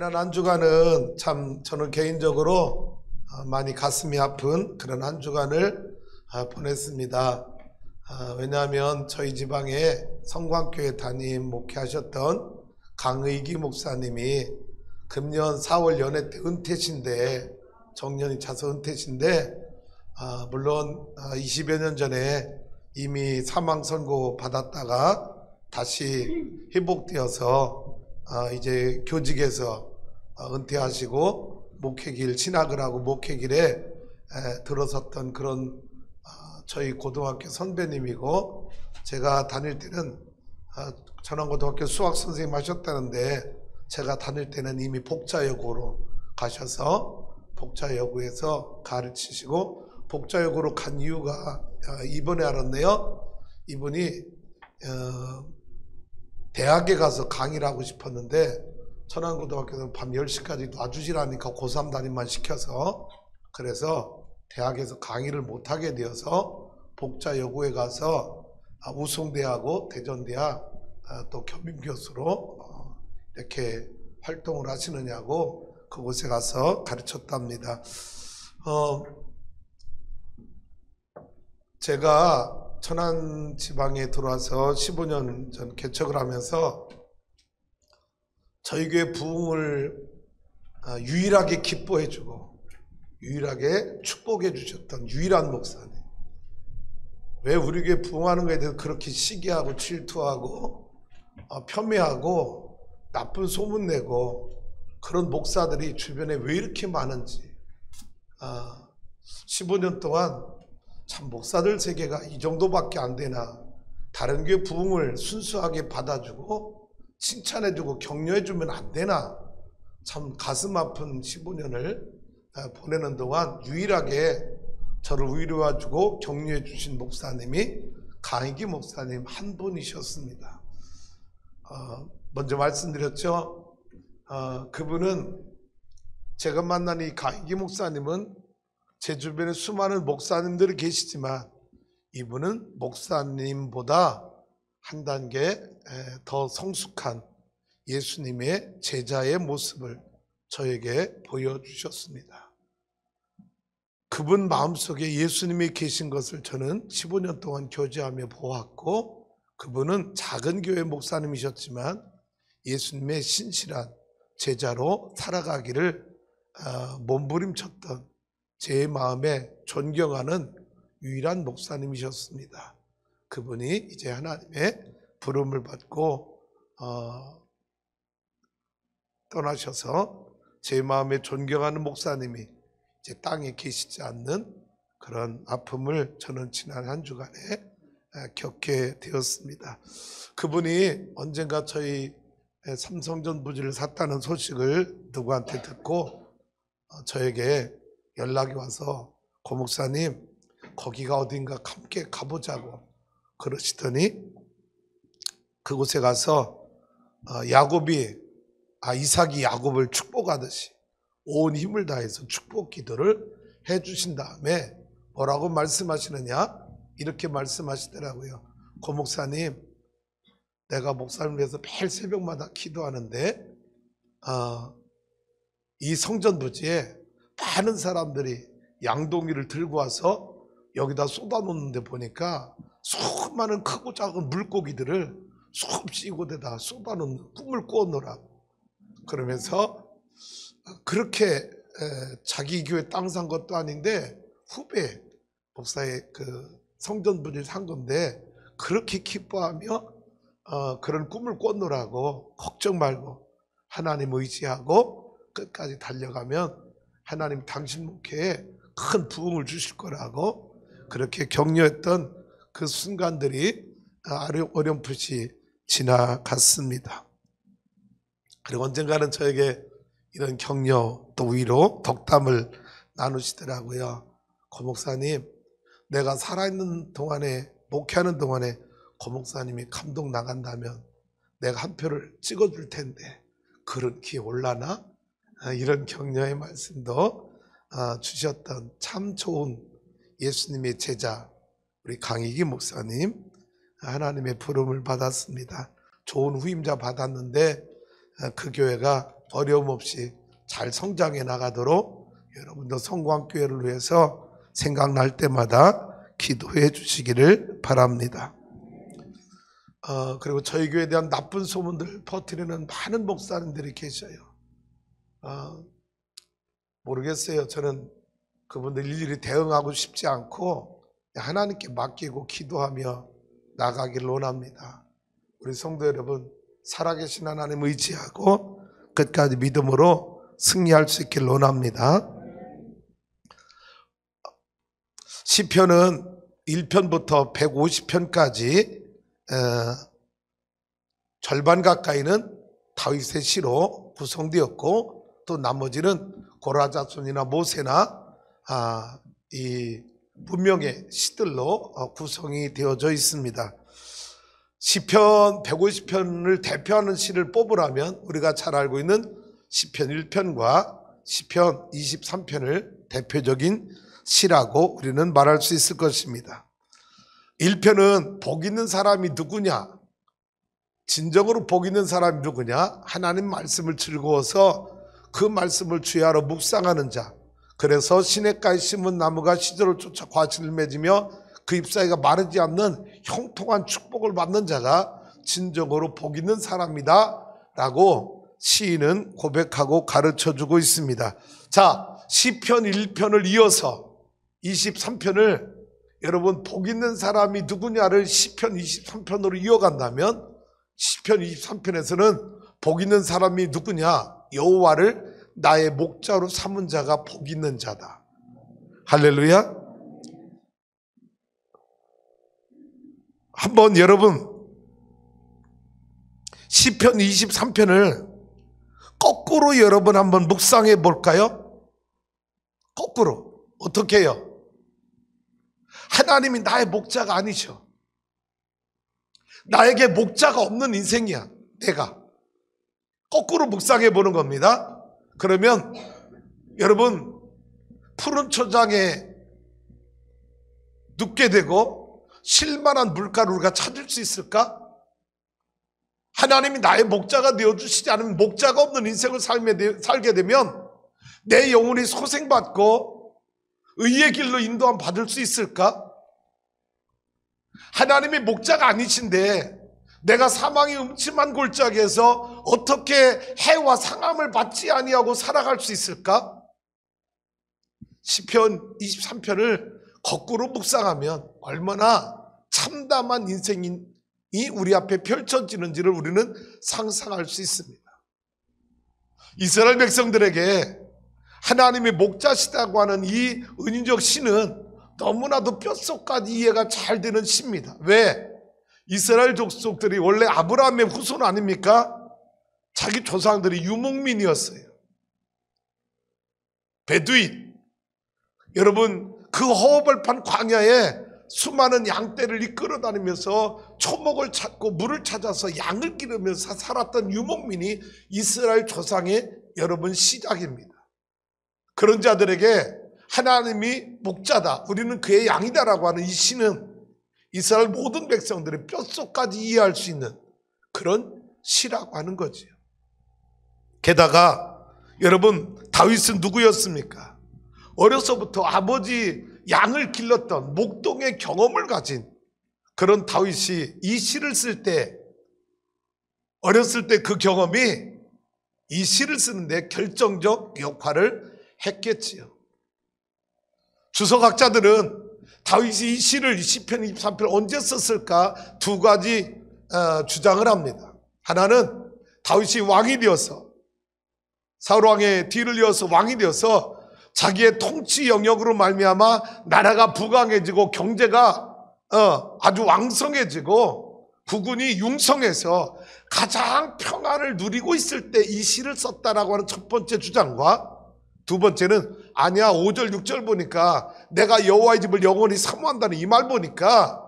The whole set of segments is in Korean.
지난 한 주간은 참 저는 개인적으로 많이 가슴이 아픈 그런 한 주간을 보냈습니다. 왜냐하면 저희 지방에 성광교회 담임 목회하셨던 강의기 목사님이 금년 4월 연회 때 은퇴신데, 정년이 차서 은퇴신데, 물론 20여 년 전에 이미 사망 선고 받았다가 다시 회복되어서 이제 교직에서 은퇴하시고 목회길 신학을 하고 목회길에 들어섰던 그런 저희 고등학교 선배님이고, 제가 다닐 때는 전원고등학교 수학 선생님 하셨다는데 제가 다닐 때는 이미 복자여고로 가셔서 복자여고에서 가르치시고, 복자여고로 간 이유가 이번에 알았네요. 이분이 대학에 가서 강의를 하고 싶었는데 천안고등학교에서 밤 10시까지 놔주시라니까 고3 담임만 시켜서, 그래서 대학에서 강의를 못하게 되어서 복자여고에 가서 우송대하고 대전대학 또 겸임교수로 이렇게 활동을 하시느냐고 그곳에 가서 가르쳤답니다. 제가 천안 지방에 들어와서 15년 전 개척을 하면서 저희 교회 부흥을 유일하게 기뻐해주고 유일하게 축복해 주셨던 유일한 목사님. 왜 우리 교회 부흥하는 것에 대해서 그렇게 시기하고 질투하고 폄훼하고 나쁜 소문내고 그런 목사들이 주변에 왜 이렇게 많은지, 15년 동안 참 목사들 세계가 이 정도밖에 안 되나, 다른 교회 부흥을 순수하게 받아주고 칭찬해주고 격려해주면 안 되나, 참 가슴 아픈 15년을 보내는 동안 유일하게 저를 위로해주고 격려해 주신 목사님이 강희기 목사님 한 분이셨습니다. 먼저 말씀드렸죠. 그분은, 제가 만난 이 강희기 목사님은 제 주변에 수많은 목사님들이 계시지만 이분은 목사님보다 한 단계 더 성숙한 예수님의 제자의 모습을 저에게 보여주셨습니다. 그분 마음속에 예수님이 계신 것을 저는 15년 동안 교제하며 보았고, 그분은 작은 교회 목사님이셨지만 예수님의 신실한 제자로 살아가기를 몸부림쳤던 제 마음에 존경하는 유일한 목사님이셨습니다. 그분이 이제 하나님의 부름을 받고 떠나셔서 제 마음에 존경하는 목사님이 이제 땅에 계시지 않는 그런 아픔을 저는 지난 한 주간에 겪게 되었습니다. 그분이 언젠가 저희 삼성전 부지를 샀다는 소식을 누구한테 듣고 저에게 연락이 와서, 고 목사님 거기가 어딘가 함께 가보자고 그러시더니, 그곳에 가서 이삭이 야곱을 축복하듯이 온 힘을 다해서 축복 기도를 해주신 다음에 뭐라고 말씀하시느냐, 이렇게 말씀하시더라고요. 고 목사님, 내가 목사님을 위해서 매일 새벽마다 기도하는데 이 성전 부지에 많은 사람들이 양동이를 들고 와서 여기다 쏟아놓는데 보니까 수많은 크고 작은 물고기들을 수없이 이곳에다 쏟아놓는, 꿈을 꾸어놓으라고 그러면서, 그렇게 자기 교회 땅 산 것도 아닌데 후배 목사의 그 성전 부지를 산 건데 그렇게 기뻐하며 그런 꿈을 꿔놓으라고, 걱정 말고 하나님 의지하고 끝까지 달려가면 하나님 당신 목회에 큰 부흥을 주실 거라고 그렇게 격려했던 그 순간들이 어렴풋이 지나갔습니다. 그리고 언젠가는 저에게 이런 격려 또 위로 덕담을 나누시더라고요. 고 목사님, 내가 살아있는 동안에, 목회하는 동안에 고 목사님이 감동 나간다면 내가 한 표를 찍어줄 텐데 그런 기회 올라나? 이런 격려의 말씀도 주셨던 참 좋은 예수님의 제자 우리 강희기 목사님, 하나님의 부름을 받았습니다. 좋은 후임자 받았는데 그 교회가 어려움 없이 잘 성장해 나가도록 여러분도 성광교회를 위해서 생각날 때마다 기도해 주시기를 바랍니다. 그리고 저희 교회에 대한 나쁜 소문들 퍼뜨리는 많은 목사님들이 계셔요. 모르겠어요. 저는 그분들 일일이 대응하고 싶지 않고 하나님께 맡기고 기도하며 나가기를 원합니다. 우리 성도 여러분, 살아계신 하나님 의지하고 끝까지 믿음으로 승리할 수 있기를 원합니다. 시편은 1편부터 150편까지 절반 가까이는 다윗의 시로 구성되었고, 또 나머지는 고라 자손이나 모세나 이 문명의 시들로 구성이 되어져 있습니다. 시편 150편을 대표하는 시를 뽑으라면 우리가 잘 알고 있는 시편 1편과 시편 23편을 대표적인 시라고 우리는 말할 수 있을 것입니다. 1편은 복 있는 사람이 누구냐? 진정으로 복 있는 사람이 누구냐? 하나님 말씀을 즐거워서 그 말씀을 주야로 묵상하는 자. 그래서 시냇가에 심은 나무가 시절을 쫓아 과실을 맺으며 그 잎사귀가 마르지 않는 형통한 축복을 받는 자가 진정으로 복 있는 사람이다 라고 시인은 고백하고 가르쳐주고 있습니다. 자, 시편 1편을 이어서 23편을 여러분 복 있는 사람이 누구냐를 시편 23편으로 이어간다면 시편 23편에서는 복 있는 사람이 누구냐? 여호와를 나의 목자로 삼은 자가 복 있는 자다. 할렐루야. 한번 여러분 시편 23편을 거꾸로 여러분 한번 묵상해 볼까요? 거꾸로. 어떻게 해요? 하나님이 나의 목자가 아니셔. 나에게 목자가 없는 인생이야. 내가 거꾸로 묵상해 보는 겁니다. 그러면 여러분 푸른 초장에 눕게 되고 쉴만한 물가를 우리가 찾을 수 있을까? 하나님이 나의 목자가 되어주시지 않으면 목자가 없는 인생을 살게 되면 내 영혼이 소생받고 의의 길로 인도함 받을 수 있을까? 하나님이 목자가 아니신데 내가 사망의 음침한 골짜기에서 어떻게 해와 상함을 받지 아니하고 살아갈 수 있을까? 시편 23편을 거꾸로 묵상하면 얼마나 참담한 인생이 우리 앞에 펼쳐지는지를 우리는 상상할 수 있습니다. 이스라엘 백성들에게 하나님의 목자시다고 하는 이 은인적 시는 너무나도 뼛속까지 이해가 잘 되는 시입니다. 왜? 이스라엘 족속들이 원래 아브라함의 후손 아닙니까? 자기 조상들이 유목민이었어요. 베두인. 여러분 그 허허벌판 광야에 수많은 양떼를 이끌어 다니면서 초목을 찾고 물을 찾아서 양을 기르면서 살았던 유목민이 이스라엘 조상의 여러분 시작입니다. 그런 자들에게 하나님이 목자다, 우리는 그의 양이다라고 하는 이 시는 이스라엘 모든 백성들의 뼛속까지 이해할 수 있는 그런 시라고 하는 거지요. 게다가 여러분 다윗은 누구였습니까? 어려서부터 아버지 양을 길렀던 목동의 경험을 가진 그런 다윗이 이 시를 쓸 때 어렸을 때 그 경험이 이 시를 쓰는데 결정적 역할을 했겠지요. 주석학자들은 다윗이 이 시를 시편 23편을 언제 썼을까 두 가지 주장을 합니다. 하나는 다윗이 왕이 되어서 사울 왕의 뒤를 이어서 왕이 되어서 자기의 통치 영역으로 말미암아 나라가 부강해지고 경제가 아주 왕성해지고 국군이 융성해서 가장 평안을 누리고 있을 때 이 시를 썼다라고 하는 첫 번째 주장과 두 번째는 아니야 5절 6절 보니까 내가 여호와의 집을 영원히 사모한다는 이 말 보니까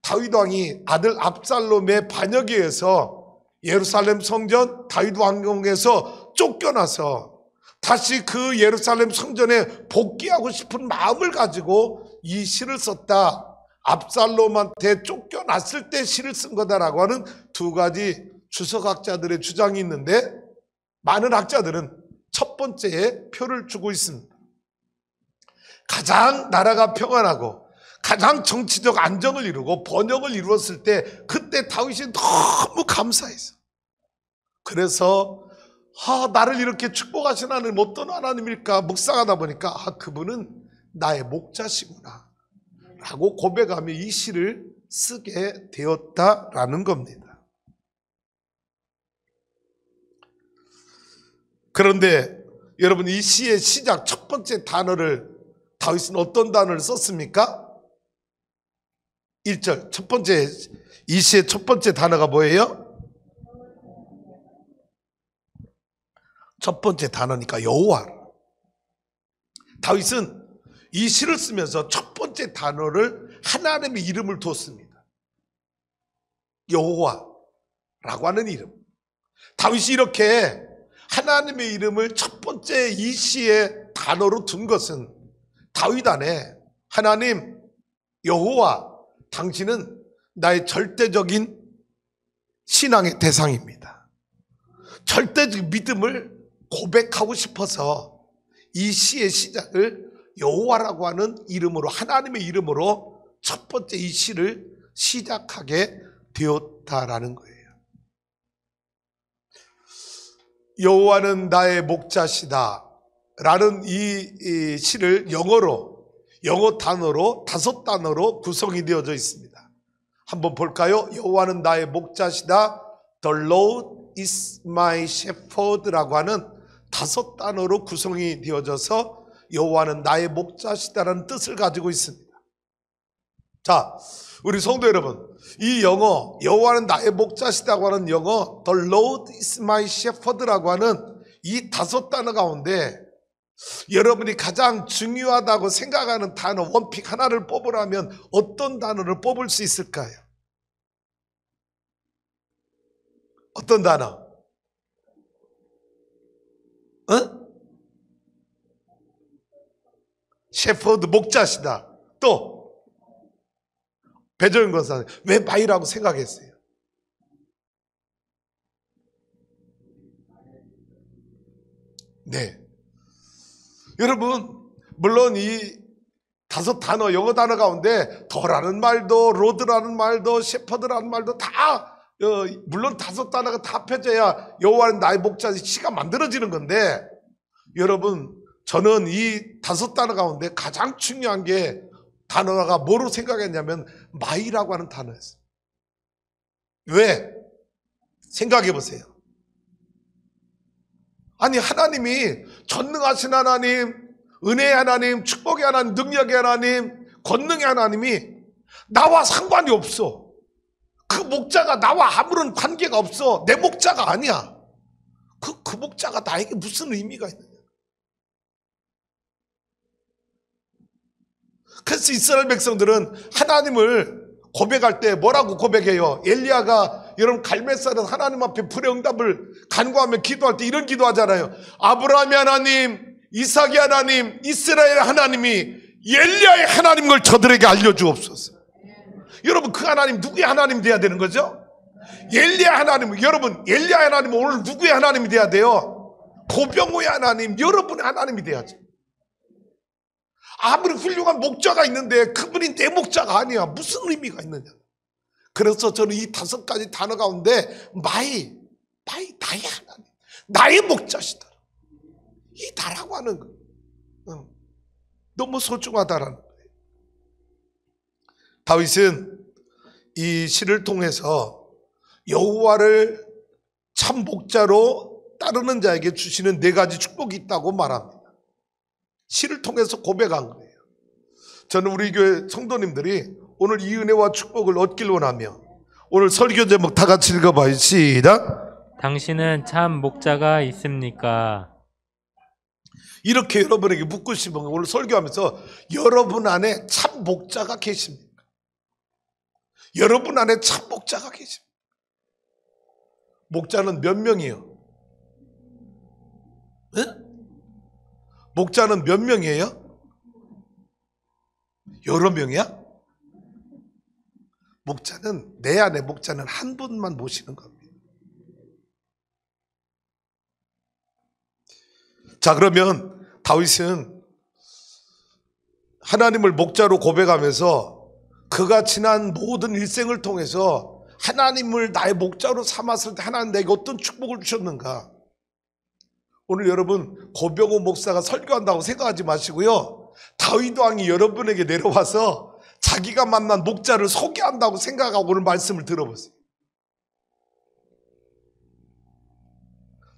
다윗 왕이 아들 압살롬의 반역에 의해서 예루살렘 성전 다윗 왕궁에서 쫓겨나서 다시 그 예루살렘 성전에 복귀하고 싶은 마음을 가지고 이 시를 썼다. 압살롬한테 쫓겨났을 때 시를 쓴 거다라고 하는 두 가지 주석학자들의 주장이 있는데 많은 학자들은 첫 번째에 표를 주고 있습니다. 가장 나라가 평안하고 가장 정치적 안정을 이루고 번영을 이루었을 때 그때 다윗이 너무 감사했어. 그래서 나를 이렇게 축복하신 하나님 어떤 하나님일까 묵상하다 보니까 그분은 나의 목자시구나 라고 고백하며 이 시를 쓰게 되었다라는 겁니다. 그런데 여러분, 이 시의 시작 첫 번째 단어를 다윗은 어떤 단어를 썼습니까? 1절 첫 번째, 이 시의 첫 번째 단어가 뭐예요? 첫 번째 단어니까 여호와. 다윗은 이 시를 쓰면서 첫 번째 단어를 하나님의 이름을 뒀습니다. 여호와라고 하는 이름. 다윗이 이렇게 하나님의 이름을 첫 번째 이 시의 단어로 둔 것은 다윗 안에 하나님, 여호와, 당신은 나의 절대적인 신앙의 대상입니다. 절대적 믿음을 고백하고 싶어서 이 시의 시작을 여호와라고 하는 이름으로, 하나님의 이름으로 첫 번째 이 시를 시작하게 되었다라는 거예요. 여호와는 나의 목자시다 라는 이 시를 영어 단어로 5단어로 구성이 되어져 있습니다. 한번 볼까요? 여호와는 나의 목자시다. The Lord is my shepherd 라고 하는 5단어로 구성이 되어져서 여호와는 나의 목자시다라는 뜻을 가지고 있습니다. 자, 우리 성도 여러분, 이 영어 여호와는 나의 목자시다고 하는 영어 The Lord is my shepherd라고 하는 이 5단어 가운데 여러분이 가장 중요하다고 생각하는 단어 원픽 하나를 뽑으라면 어떤 단어를 뽑을 수 있을까요? 어떤 단어? 셰퍼드, 목자시다. 또 배정인 권사님, 왜 마이라고 생각했어요? 네, 여러분, 물론 이 5단어, 영어 단어 가운데 더라는 말도, 로드라는 말도, 셰퍼드라는 말도 다 물론 5단어가 다 합해져야 여호와는 나의 목자시 시가 만들어지는 건데, 여러분, 저는 이 5단어 가운데 가장 중요한 게 단어가 뭐로 생각했냐면 마이라고 하는 단어였어요. 왜? 생각해 보세요. 아니, 하나님이 전능하신 하나님, 은혜의 하나님, 축복의 하나님, 능력의 하나님, 권능의 하나님이 나와 상관이 없어. 그 목자가 나와 아무런 관계가 없어. 내 목자가 아니야. 그 목자가 나에게 무슨 의미가 있느냐. 그래서 이스라엘 백성들은 하나님을 고백할 때 뭐라고 고백해요? 엘리야가 여러분 갈멜산은 하나님 앞에 불응답을 간구하며 기도할 때 이런 기도하잖아요. 아브라함의 하나님, 이삭의 하나님, 이스라엘 하나님이 엘리야의 하나님을 저들에게 알려주옵소서. 여러분, 그 하나님 누구의 하나님이 돼야 되는 거죠? 엘리야 하나님. 여러분, 엘리야 하나님 오늘 누구의 하나님이 돼야 돼요? 고병호의 하나님, 여러분의 하나님이 돼야죠. 아무리 훌륭한 목자가 있는데 그분이 내 목자가 아니야. 무슨 의미가 있느냐. 그래서 저는 이 5가지 단어 가운데 나의 하나님, 나의 목자시다, 이 나라고 하는 거 너무 소중하다라는 거예요. 다윗은 이 시를 통해서 여호와를 참 목자로 따르는 자에게 주시는 4가지 축복이 있다고 말합니다. 시를 통해서 고백한 거예요. 저는 우리 교회 성도님들이 오늘 이 은혜와 축복을 얻길 원하며 오늘 설교 제목 다 같이 읽어봐요. 시작. 당신은 참 목자가 있습니까? 이렇게 여러분에게 묻고 싶은 거, 오늘 설교하면서 여러분 안에 참 목자가 계십니까? 여러분 안에 참 목자가 계십니까? 목자는 몇 명이에요? 네? 목자는 몇 명이에요? 여러 명이야? 목자는, 내 안에 목자는 한 분만 모시는 겁니다. 자, 그러면 다윗은 하나님을 목자로 고백하면서 그가 지난 모든 일생을 통해서 하나님을 나의 목자로 삼았을 때 하나님 내게 어떤 축복을 주셨는가. 오늘 여러분 고병호 목사가 설교한다고 생각하지 마시고요, 다윗 왕이 여러분에게 내려와서 자기가 만난 목자를 소개한다고 생각하고 오늘 말씀을 들어보세요.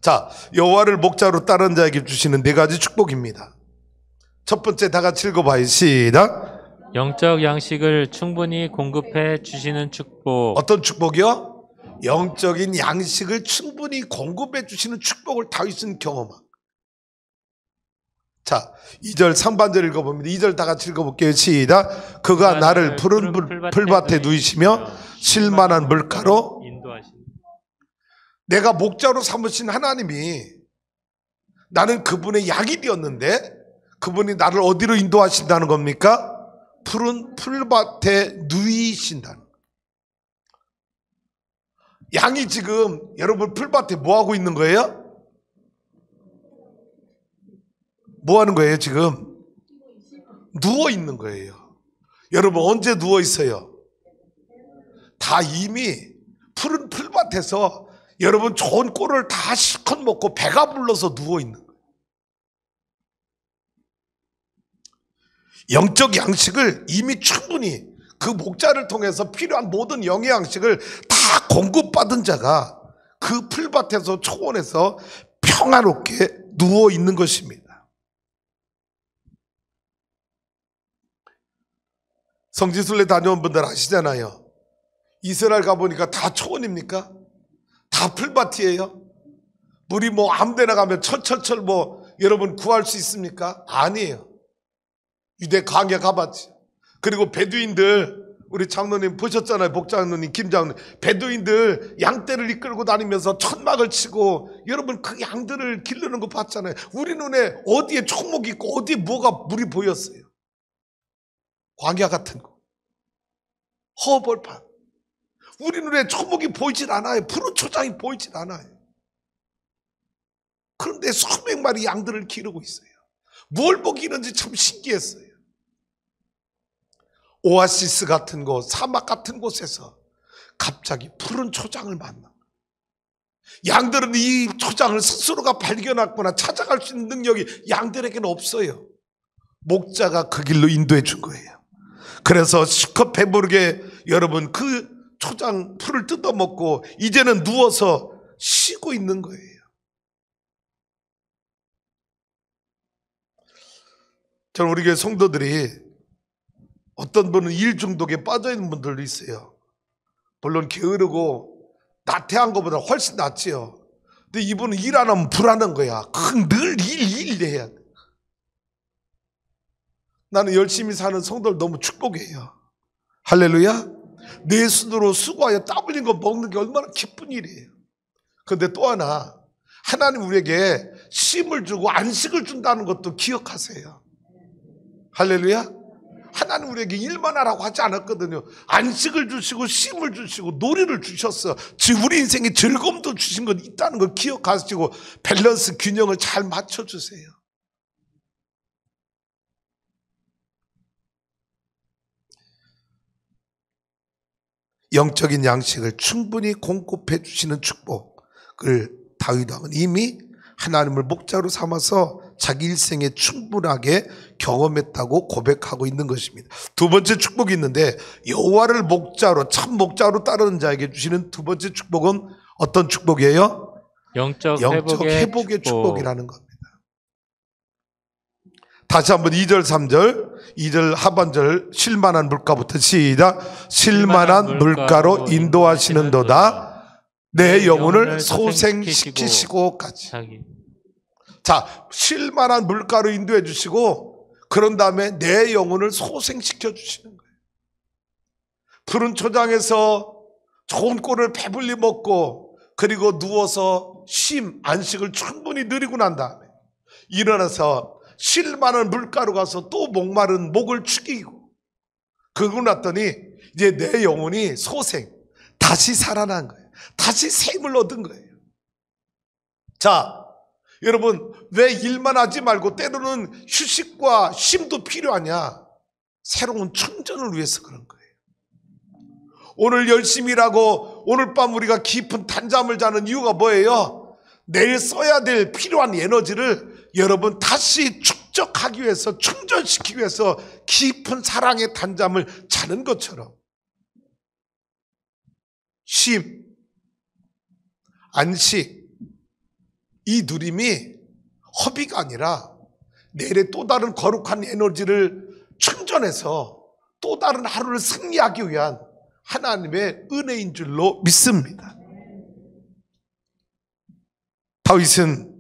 자, 여호와를 목자로 따르는 자에게 주시는 4가지 축복입니다. 첫 번째, 다 같이 읽어봐요. 시작. 영적 양식을 충분히 공급해 주시는 축복. 어떤 축복이요? 영적인 양식을 충분히 공급해 주시는 축복을 다윗은 경험한. 자, 2절 상반절 읽어봅니다. 2절 다 같이 읽어볼게요. 시작. 그가 나를 푸른 풀밭에 누이시며 쉴만한 물가로 인도하시니. 내가 목자로 삼으신 하나님이, 나는 그분의 양이 되었는데 그분이 나를 어디로 인도하신다는 겁니까? 푸른 풀밭에 누이신다는. 양이 지금 여러분 풀밭에 뭐 하고 있는 거예요? 뭐 하는 거예요 지금? 누워 있는 거예요. 여러분 언제 누워 있어요? 다 이미 푸른 풀밭에서 여러분 좋은 꼴을 다 실컷 먹고 배가 불러서 누워 있는 거예요. 영적 양식을 이미 충분히 그 목자를 통해서 필요한 모든 영의 양식을 다 공급받은 자가 그 풀밭에서 초원에서 평화롭게 누워 있는 것입니다. 성지순례 다녀온 분들 아시잖아요. 이스라엘 가보니까 다 초원입니까? 다 풀밭이에요? 물이 뭐 아무데나 가면 철철철 뭐 여러분 구할 수 있습니까? 아니에요. 유대 광야 가봤지. 그리고 베두인들, 우리 장로님 보셨잖아요. 복장로님, 김장로님. 베두인들 양떼를 이끌고 다니면서 천막을 치고 여러분 그 양들을 기르는 거 봤잖아요. 우리 눈에 어디에 초목이 있고 어디에 뭐가 물이 보였어요? 광야 같은 거, 허벌판. 우리 눈에 초목이 보이질 않아요. 푸른 초장이 보이질 않아요. 그런데 수백 마리 양들을 기르고 있어요. 뭘 먹이는지 참 신기했어요. 오아시스 같은 곳, 사막 같은 곳에서 갑자기 푸른 초장을 만나. 양들은 이 초장을 스스로가 발견하거나 찾아갈 수 있는 능력이 양들에게는 없어요. 목자가 그 길로 인도해 준 거예요. 그래서 실컷 배부르게 여러분 그 초장 풀을 뜯어먹고 이제는 누워서 쉬고 있는 거예요. 저는 우리 교회 성도들이 어떤 분은 일 중독에 빠져 있는 분들도 있어요. 물론 게으르고 나태한 것보다 훨씬 낫지요. 근데 이분은 일 안 하면 불안한 거야. 늘 일 해야 돼. 나는 열심히 사는 성도를 너무 축복해요. 할렐루야. 내 손으로 수고하여 땀 흘린 거 먹는 게 얼마나 기쁜 일이에요. 그런데 또 하나, 하나님 우리에게 쉼을 주고 안식을 준다는 것도 기억하세요. 할렐루야. 하나님 우리에게 일만 하라고 하지 않았거든요. 안식을 주시고 쉼을 주시고 놀이를 주셨어. 우리 인생에 즐거움도 주신 건 있다는 걸 기억하시고 밸런스 균형을 잘 맞춰주세요. 영적인 양식을 충분히 공급해 주시는 축복을 다윗 왕은 이미 하나님을 목자로 삼아서 자기 일생에 충분하게 경험했다고 고백하고 있는 것입니다. 두 번째 축복이 있는데, 여호와를 목자로, 참 목자로 따르는 자에게 주시는 두 번째 축복은 어떤 축복이에요? 영적 회복의 축복이라는 겁니다. 다시 한번 2절 3절 2절 하반절, 쉴만한 물가부터 시작. 쉴만한 물가로 인도하시는도다. 내 영혼을 소생시키시고까지. 자, 쉴만한 물가로 인도해 주시고 그런 다음에 내 영혼을 소생시켜 주시는 거예요. 푸른 초장에서 좋은 꼴을 배불리 먹고 그리고 누워서 안식을 충분히 누리고 난 다음에 일어나서 쉴만한 물가로 가서 또 목마른 목을 축이고, 그러고 났더니 이제 내 영혼이 다시 살아난 거예요. 다시 샘을 얻은 거예요. 자, 여러분, 왜 일만 하지 말고 때로는 휴식과 쉼도 필요하냐? 새로운 충전을 위해서 그런 거예요. 오늘 열심히 일하고 오늘 밤 우리가 깊은 단잠을 자는 이유가 뭐예요? 내일 써야 될 필요한 에너지를 여러분 다시 축적하기 위해서, 충전시키기 위해서 깊은 사랑의 단잠을 자는 것처럼 쉼, 안식, 이 누림이 허비가 아니라 내일의 또 다른 거룩한 에너지를 충전해서 또 다른 하루를 승리하기 위한 하나님의 은혜인 줄로 믿습니다. 다윗은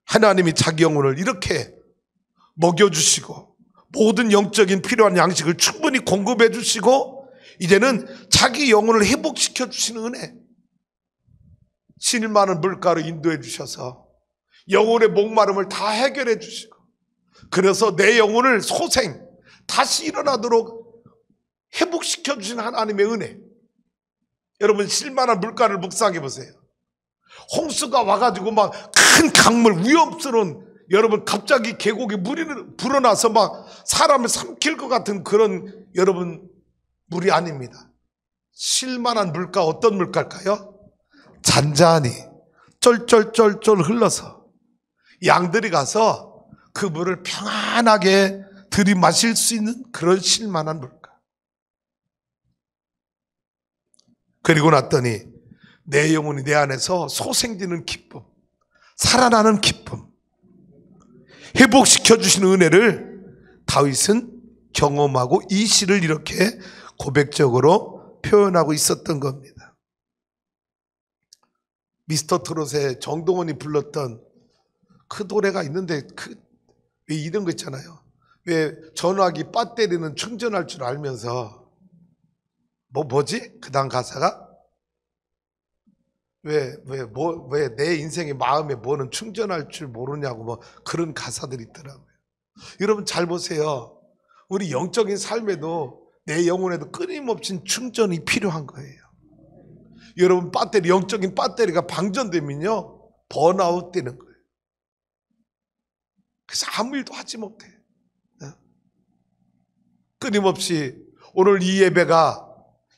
하나님이 자기 영혼을 이렇게 먹여주시고 모든 영적인 필요한 양식을 충분히 공급해 주시고 이제는 자기 영혼을 회복시켜 주시는 은혜, 실 많은 물가로 인도해 주셔서 영혼의 목마름을 다 해결해 주시고, 그래서 내 영혼을 소생 다시 일어나도록 회복시켜 주신 하나님의 은혜. 여러분, 실만한 물가를 묵상해 보세요. 홍수가 와가지고 막 큰 강물, 위험스러운, 여러분 갑자기 계곡에 물이 불어나서 막 사람을 삼킬 것 같은 그런 여러분 물이 아닙니다. 실만한 물가, 어떤 물가일까요? 잔잔히 쫄쫄쫄쫄 흘러서 양들이 가서 그 물을 평안하게 들이마실 수 있는 그런 실만한 물가. 그리고 났더니 내 영혼이 내 안에서 소생되는 기쁨, 살아나는 기쁨, 회복시켜 주시는 은혜를 다윗은 경험하고 이 시를 이렇게 고백적으로 표현하고 있었던 겁니다. 미스터 트롯의 정동원이 불렀던 그 노래가 있는데, 왜 이런 거 있잖아요. 왜 전화기 배터리는 충전할 줄 알면서 뭐지? 그 다음 가사가 왜 내 인생의 마음에 뭐는 충전할 줄 모르냐고 뭐 그런 가사들이 있더라고요. 여러분 잘 보세요. 우리 영적인 삶에도 내 영혼에도 끊임없이 충전이 필요한 거예요. 여러분 영적인 배터리가 방전되면요 번아웃 되는 거예요. 그래서 아무 일도 하지 못해. 끊임없이 오늘 이 예배가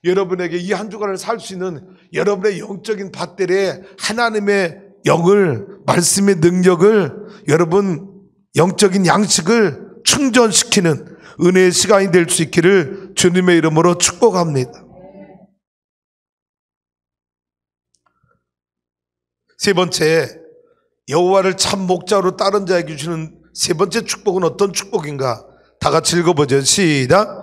여러분에게 이 한 주간을 살 수 있는 여러분의 영적인 배터리에 하나님의 영을, 말씀의 능력을, 여러분 영적인 양식을 충전시키는 은혜의 시간이 될 수 있기를 주님의 이름으로 축복합니다. 세 번째, 여호와를 참 목자로 따른 자에게 주시는 세 번째 축복은 어떤 축복인가? 다 같이 읽어보죠. 시작.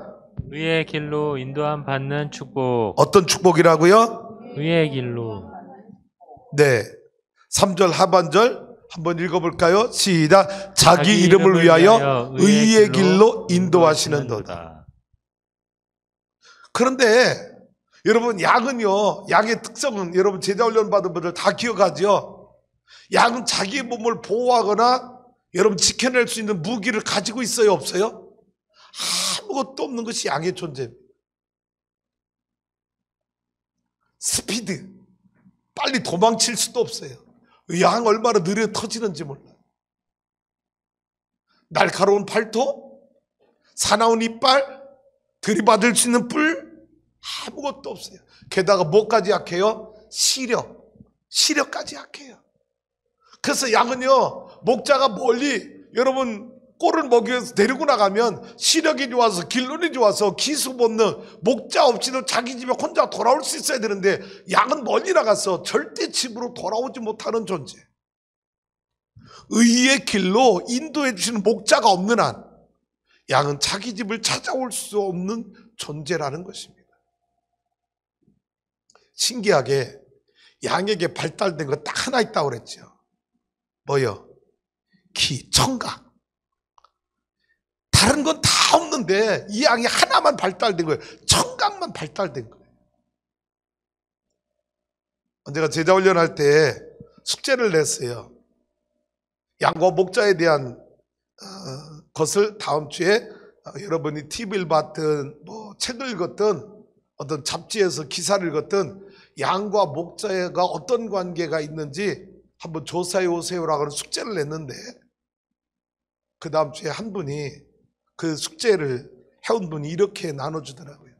의의 길로 인도함 받는 축복. 어떤 축복이라고요? 의의 길로. 네, 3절 하반절 한번 읽어볼까요? 시작. 자기 이름을 위하여 의의 길로 인도하시는도다. 그런데 여러분, 양은요, 양의 특성은 여러분 제자훈련 받은 분들 다 기억하죠? 양은 자기의 몸을 보호하거나 여러분 지켜낼 수 있는 무기를 가지고 있어요, 없어요? 아무것도 없는 것이 양의 존재입니다. 스피드, 빨리 도망칠 수도 없어요. 양 얼마나 느려 터지는지 몰라요. 날카로운 팔토, 사나운 이빨, 들이받을 수 있는 뿔, 아무것도 없어요. 게다가 뭐까지 약해요? 시력까지 약해요. 그래서 양은요, 목자가 멀리 여러분 꼴을 먹이 위해서 데리고 나가면 시력이 좋아서, 길눈이 좋아서, 기수 본능, 목자 없이도 자기 집에 혼자 돌아올 수 있어야 되는데 양은 멀리 나가서 절대 집으로 돌아오지 못하는 존재. 의의 길로 인도해 주시는 목자가 없는 한 양은 자기 집을 찾아올 수 없는 존재라는 것입니다. 신기하게 양에게 발달된 거 딱 하나 있다고 그랬죠. 뭐요? 귀, 청각. 다른 건 다 없는데 이 양이 하나만 발달된 거예요. 청각만 발달된 거예요. 제가 제자훈련할 때 숙제를 냈어요. 양과 목자에 대한 것을 다음 주에 여러분이 TV를 봤든 뭐 책을 읽었든 어떤 잡지에서 기사를 읽었든 양과 목자가 어떤 관계가 있는지 한번 조사해 오세요라고 하는 숙제를 냈는데 그 다음 주에 한 분이 그 숙제를 해온 분이 이렇게 나눠주더라고요.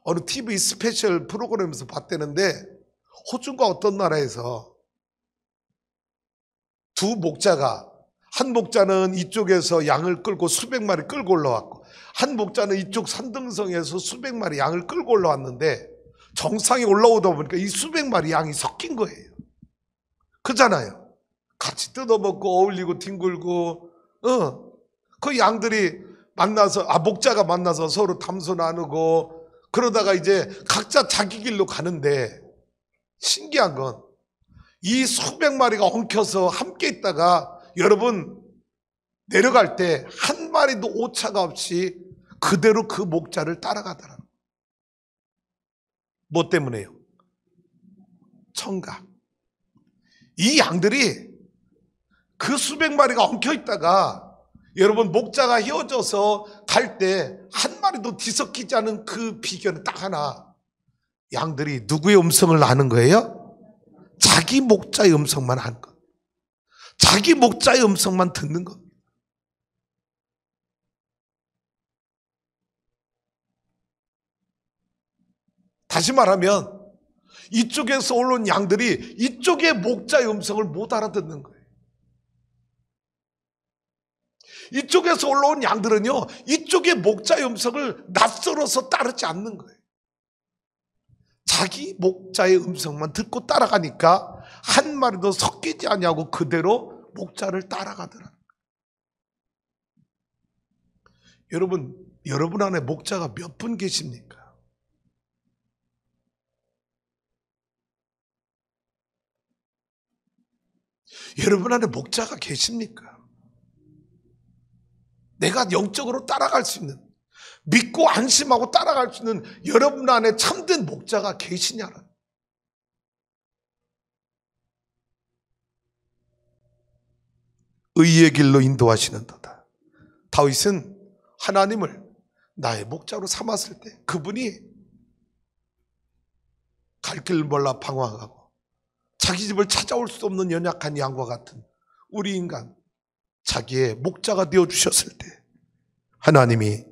어느 TV 스페셜 프로그램에서 봤다는데 호주가 어떤 나라에서 두 목자가 한 목자는 이쪽에서 양을 끌고 수백 마리 끌고 올라왔고 한 목자는 이쪽 산등성에서 수백 마리 양을 끌고 올라왔는데 정상에 올라오다 보니까 이 수백 마리 양이 섞인 거예요. 그잖아요. 같이 뜯어먹고 어울리고 뒹굴고 그 양들이 만나서 목자가 만나서 서로 담소 나누고 그러다가 이제 각자 자기 길로 가는데 신기한 건 이 수백 마리가 엉켜서 함께 있다가 여러분 내려갈 때 한 마리도 오차가 없이 그대로 그 목자를 따라가더라고요. 뭐 때문에요? 청각. 이 양들이 그 수백 마리가 엉켜 있다가 여러분 목자가 휘어져서 갈 때 한 마리도 뒤섞이지 않은 그 비결은 딱 하나. 양들이 누구의 음성을 아는 거예요? 자기 목자의 음성만 하는 것. 자기 목자의 음성만 듣는 겁니다. 다시 말하면 이쪽에서 올라온 양들이 이쪽의 목자의 음성을 못 알아듣는 거예요. 이쪽에서 올라온 양들은요, 이쪽의 목자의 음성을 낯설어서 따르지 않는 거예요. 자기 목자의 음성만 듣고 따라가니까 한 마리도 섞이지 않냐고 그대로 목자를 따라가더라. 여러분 안에 목자가 몇 분 계십니까? 여러분 안에 목자가 계십니까? 내가 영적으로 따라갈 수 있는, 믿고 안심하고 따라갈 수 있는 여러분 안에 참된 목자가 계시냐는. 의의 길로 인도하시는도다. 다윗은 하나님을 나의 목자로 삼았을 때 그분이 갈 길 몰라 방황하고 자기 집을 찾아올 수 없는 연약한 양과 같은 우리 인간, 자기의 목자가 되어주셨을 때 하나님이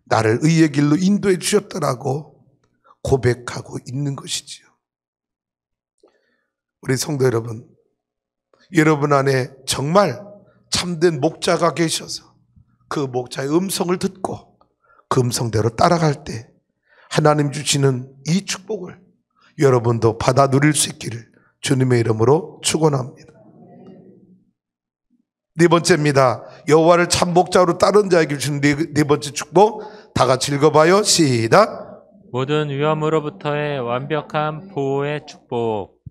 나를 의의 길로 인도해 주셨더라고 고백하고 있는 것이지요. 우리 성도 여러분, 여러분 안에 정말 참된 목자가 계셔서 그 목자의 음성을 듣고 그 음성대로 따라갈 때 하나님 주시는 이 축복을 여러분도 받아 누릴 수 있기를 주님의 이름으로 축원합니다. 네 번째입니다. 여호와를 참 목자로 따른 자에게 주신 네 번째 축복, 다 같이 읽어봐요. 시작. 모든 위험으로부터의 완벽한 보호의 축복.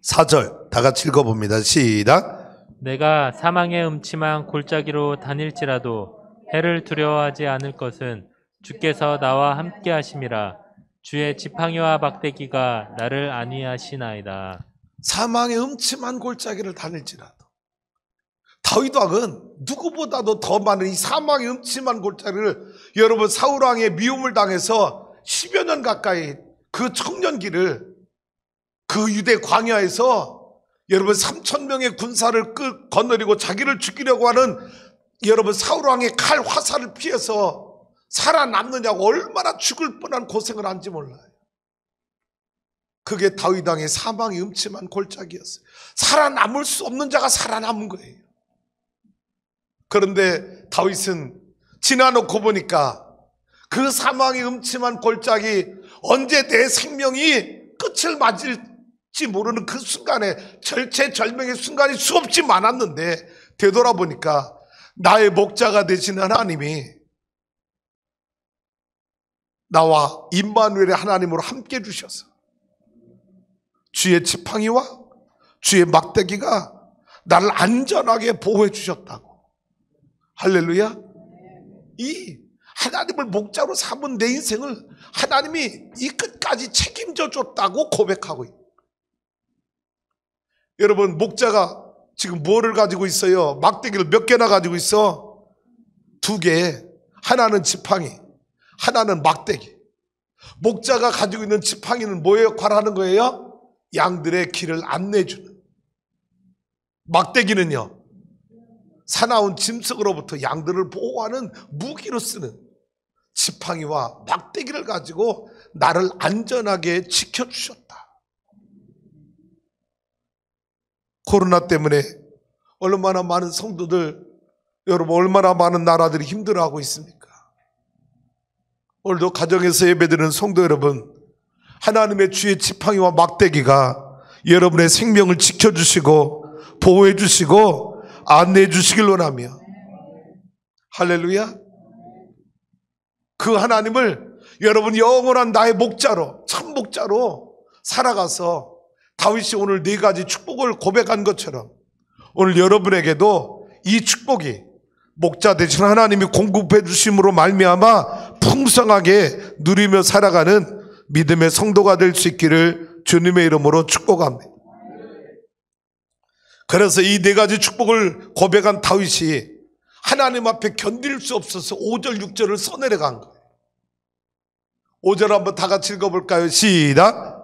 4절 다 같이 읽어봅니다. 시작. 내가 사망의 음침한 골짜기로 다닐지라도 해를 두려워하지 않을 것은 주께서 나와 함께 하심이라. 주의 지팡이와 막대기가 나를 안위하시나이다. 사망의 음침한 골짜기를 다닐지라도. 다윗 왕은 누구보다도 더 많은 이 사망의 음침한 골짜기를, 여러분 사울왕의 미움을 당해서 10여 년 가까이 그 청년기를 그 유대 광야에서 여러분 3,000명의 군사를 거느리고 자기를 죽이려고 하는 여러분 사울왕의 칼 화살을 피해서 살아남느냐고 얼마나 죽을 뻔한 고생을 한지 몰라요. 그게 다윗 왕의 사망의 음침한 골짜기였어요. 살아남을 수 없는 자가 살아남은 거예요. 그런데 다윗은 지나놓고 보니까 그 사망의 음침한 골짜기, 언제 내 생명이 끝을 맞을지 모르는 그 순간에, 절체절명의 순간이 수없이 많았는데 되돌아보니까 나의 목자가 되신 하나님이 나와 임마누엘의 하나님으로 함께 해주셔서 주의 지팡이와 주의 막대기가 나를 안전하게 보호해 주셨다고. 할렐루야. 이 하나님을 목자로 삼은 내 인생을 하나님이 이 끝까지 책임져 줬다고 고백하고 있어요. 여러분, 목자가 지금 뭐를 가지고 있어요? 막대기를 몇 개나 가지고 있어? 2개. 하나는 지팡이, 하나는 막대기. 목자가 가지고 있는 지팡이는 뭐의 역할을 하는 거예요? 양들의 길을 안내해주는, 막대기는요 사나운 짐승으로부터 양들을 보호하는 무기로 쓰는 지팡이와 막대기를 가지고 나를 안전하게 지켜주셨다. 코로나 때문에 얼마나 많은 성도들, 여러분 얼마나 많은 나라들이 힘들어하고 있습니까? 오늘도 가정에서 예배드리는 성도 여러분, 하나님의 주의 지팡이와 막대기가 여러분의 생명을 지켜주시고 보호해주시고 안내해주시길 원하며, 할렐루야. 그 하나님을 여러분 영원한 나의 목자로, 참 목자로 살아가서 다윗이 오늘 4가지 축복을 고백한 것처럼 오늘 여러분에게도 이 축복이 목자 되신 하나님이 공급해 주심으로 말미암아 풍성하게 누리며 살아가는 믿음의 성도가 될 수 있기를 주님의 이름으로 축복합니다. 그래서 이 4가지 축복을 고백한 다윗이 하나님 앞에 견딜 수 없어서 5절 6절을 써내려간 거예요. 5절 한번 다 같이 읽어볼까요? 시작.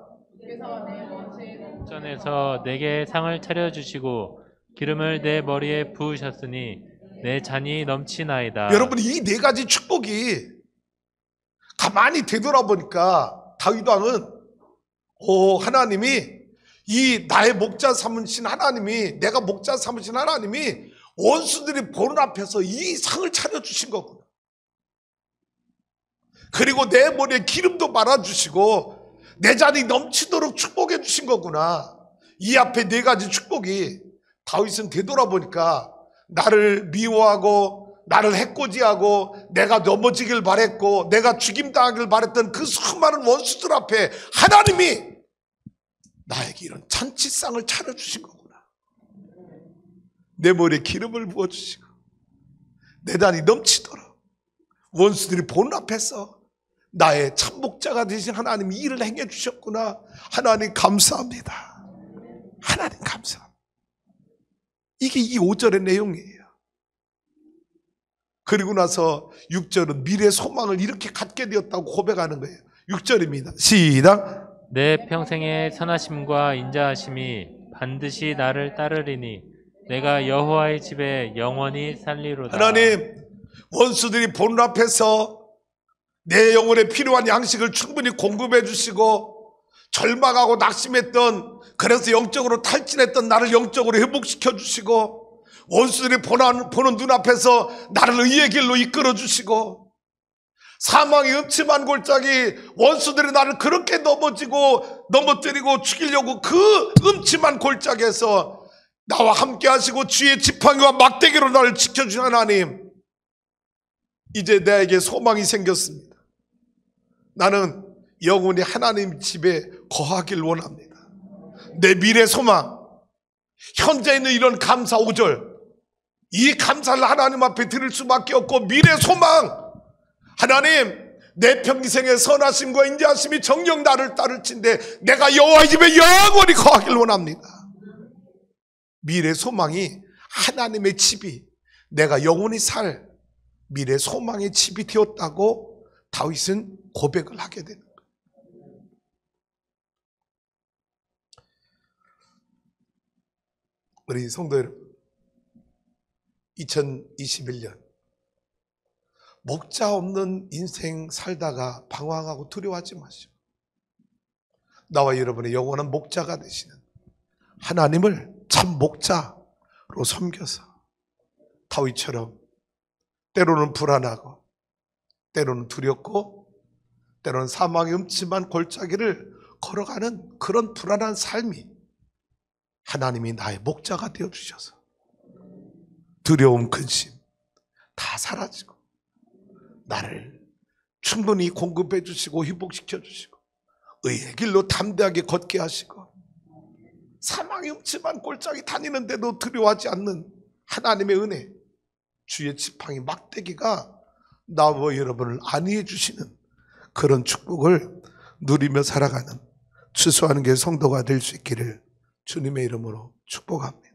전에서 내게 상을 차려주시고 기름을 내 머리에 부으셨으니 내 잔이 넘치나이다. 여러분 이 4가지 축복이 가만히 되돌아보니까 다윗 왕은 하나님이 이 나의 목자 삼으신 하나님이, 내가 목자 삼으신 하나님이 원수들이 보는 앞에서 이 상을 차려주신 거구나. 그리고 내 머리에 기름도 말아주시고 내 잔이 넘치도록 축복해 주신 거구나. 이 앞에 4가지 축복이 다윗은 되돌아보니까 나를 미워하고 나를 해코지하고 내가 넘어지길 바랬고 내가 죽임당하길 바랬던 그 수많은 원수들 앞에 하나님이 나에게 이런 잔치상을 차려주신 거구나. 내 머리에 기름을 부어주시고 내 잔이 넘치도록 원수들이 보는 앞에서 나의 참목자가 되신 하나님이 일을 행해 주셨구나. 하나님 감사합니다. 하나님 감사합니다. 이게 이 5절의 내용이에요. 그리고 나서 6절은 미래 소망을 이렇게 갖게 되었다고 고백하는 거예요. 6절입니다. 시작. 내 평생의 선하심과 인자하심이 반드시 나를 따르리니 내가 여호와의 집에 영원히 살리로다. 하나님, 원수들이 보는 앞에서 내 영혼에 필요한 양식을 충분히 공급해 주시고 절망하고 낙심했던, 그래서 영적으로 탈진했던 나를 영적으로 회복시켜 주시고 원수들이 보는 눈앞에서 나를 의의 길로 이끌어 주시고 사망의 음침한 골짜기, 원수들이 나를 그렇게 넘어뜨리고 죽이려고 그 음침한 골짜기에서 나와 함께 하시고 주의 지팡이와 막대기로 나를 지켜주신 하나님, 이제 나에게 소망이 생겼습니다. 나는 영원히 하나님 집에 거하길 원합니다. 내 미래 소망, 현재 있는 이런 감사 5절, 이 감사를 하나님 앞에 드릴 수밖에 없고, 미래 소망, 하나님 내 평생의 선하심과 인자하심이 정녕 나를 따를진데 내가 여호와의 집에 영원히 거하길 원합니다. 미래 소망이 하나님의 집이, 내가 영원히 살 미래 소망의 집이 되었다고 다윗은 고백을 하게 되는 거예요. 우리 성도 여러분, 2021년 목자 없는 인생 살다가 방황하고 두려워하지 마시고 나와 여러분의 영원한 목자가 되시는 하나님을 참 목자로 섬겨서 다윗처럼 때로는 불안하고 때로는 두렵고 때로는 사망의 음침한 골짜기를 걸어가는 그런 불안한 삶이 하나님이 나의 목자가 되어주셔서 두려움, 근심 다 사라지고 나를 충분히 공급해 주시고 회복시켜 주시고 의의 길로 담대하게 걷게 하시고 사망의 음침한 골짜기 다니는데도 두려워하지 않는 하나님의 은혜, 주의 지팡이 막대기가 나와 여러분을 안위해 주시는 그런 축복을 누리며 살아가는 추수하는 게 성도가 될 수 있기를 주님의 이름으로 축복합니다.